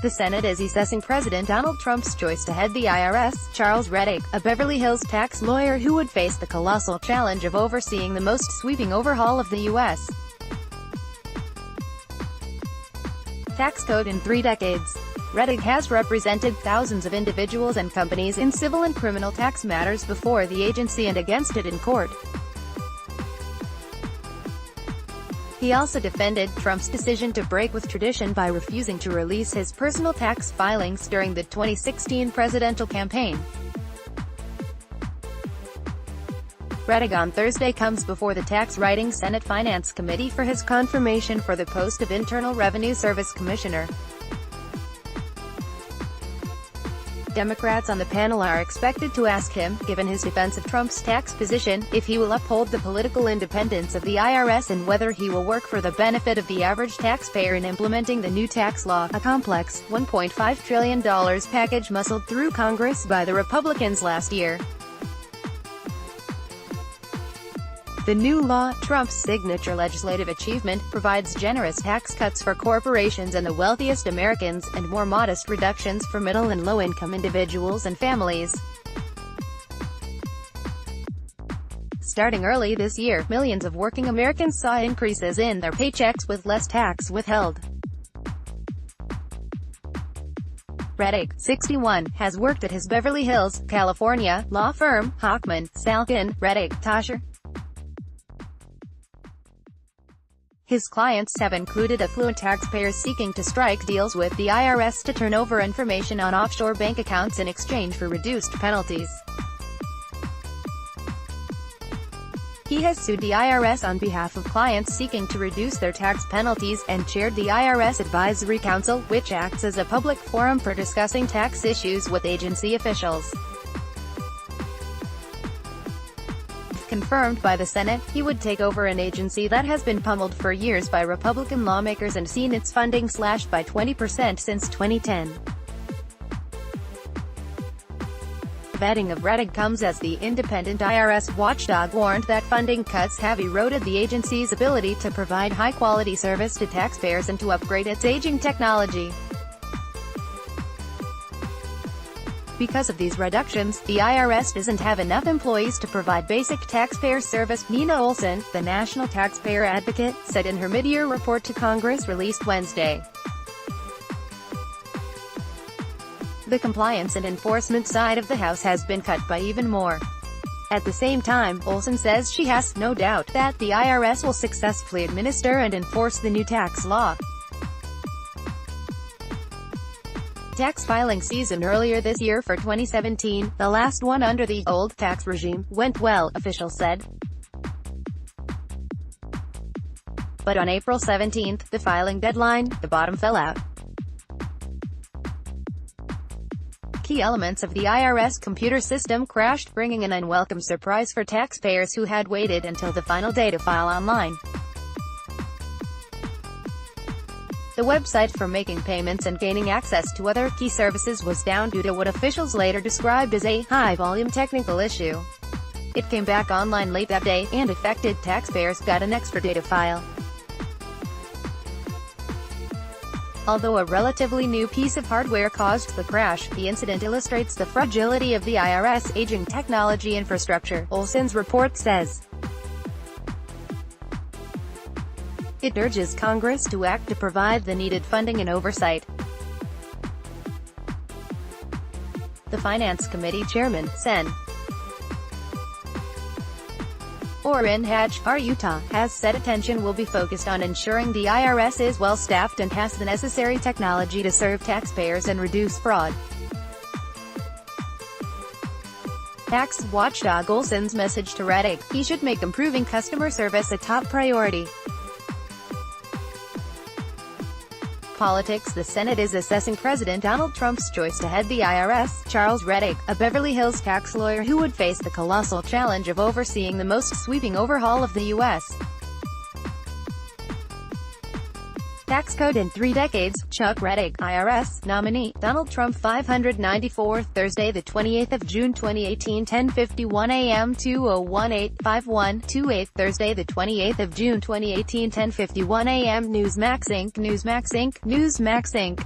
The Senate is assessing President Donald Trump's choice to head the IRS. Charles Rettig, a Beverly Hills tax lawyer who would face the colossal challenge of overseeing the most sweeping overhaul of the U.S. tax code in 3 decades. Rettig has represented thousands of individuals and companies in civil and criminal tax matters before the agency and against it in court. He also defended Trump's decision to break with tradition by refusing to release his personal tax filings during the 2016 presidential campaign. Rettig on Thursday comes before the tax-writing Senate Finance Committee for his confirmation for the post of Internal Revenue Service Commissioner. Democrats on the panel are expected to ask him, given his defense of Trump's tax position, if he will uphold the political independence of the IRS and whether he will work for the benefit of the average taxpayer in implementing the new tax law, a complex, $1.5 trillion package muscled through Congress by the Republicans last year. The new law, Trump's signature legislative achievement, provides generous tax cuts for corporations and the wealthiest Americans, and more modest reductions for middle and low-income individuals and families. Starting early this year, millions of working Americans saw increases in their paychecks with less tax withheld. Rettig, 61, has worked at his Beverly Hills, California, law firm, Hochman, Salkin, Rettig, Tasher. His clients have included affluent taxpayers seeking to strike deals with the IRS to turn over information on offshore bank accounts in exchange for reduced penalties. He has sued the IRS on behalf of clients seeking to reduce their tax penalties, and chaired the IRS Advisory Council, which acts as a public forum for discussing tax issues with agency officials. Confirmed by the Senate, he would take over an agency that has been pummeled for years by Republican lawmakers and seen its funding slashed by 20% since 2010. The vetting of Rettig comes as the independent IRS watchdog warned that funding cuts have eroded the agency's ability to provide high-quality service to taxpayers and to upgrade its aging technology. Because of these reductions, the IRS doesn't have enough employees to provide basic taxpayer service, Nina Olson, the National Taxpayer Advocate, said in her mid-year report to Congress released Wednesday. The compliance and enforcement side of the House has been cut by even more. At the same time, Olson says she has no doubt that the IRS will successfully administer and enforce the new tax law. Tax filing season earlier this year for 2017, the last one under the old tax regime, went well, officials said. But on April 17, the filing deadline, the bottom fell out. Key elements of the IRS computer system crashed, bringing an unwelcome surprise for taxpayers who had waited until the final day to file online. The website for making payments and gaining access to other key services was down due to what officials later described as a high-volume technical issue. It came back online late that day, and affected taxpayers got an extra day to file. Although a relatively new piece of hardware caused the crash, the incident illustrates the fragility of the IRS' aging technology infrastructure, Olson's report says. It urges Congress to act to provide the needed funding and oversight. The Finance Committee Chairman, Sen. Orrin Hatch, R. Utah, has said attention will be focused on ensuring the IRS is well-staffed and has the necessary technology to serve taxpayers and reduce fraud. Tax watchdog Olson's message to Rettig: he should make improving customer service a top priority. Politics. The Senate is assessing President Donald Trump's choice to head the IRS. Charles Rettig, a Beverly Hills tax lawyer who would face the colossal challenge of overseeing the most sweeping overhaul of the U.S. tax code in 3 decades. Chuck Rettig, IRS nominee. Donald Trump 594. Thursday, the 28th of June 2018, 10:51 a.m. 2018-5128. Thursday, the 28th of June 2018, 10:51 a.m. Newsmax Inc. Newsmax Inc. Newsmax Inc.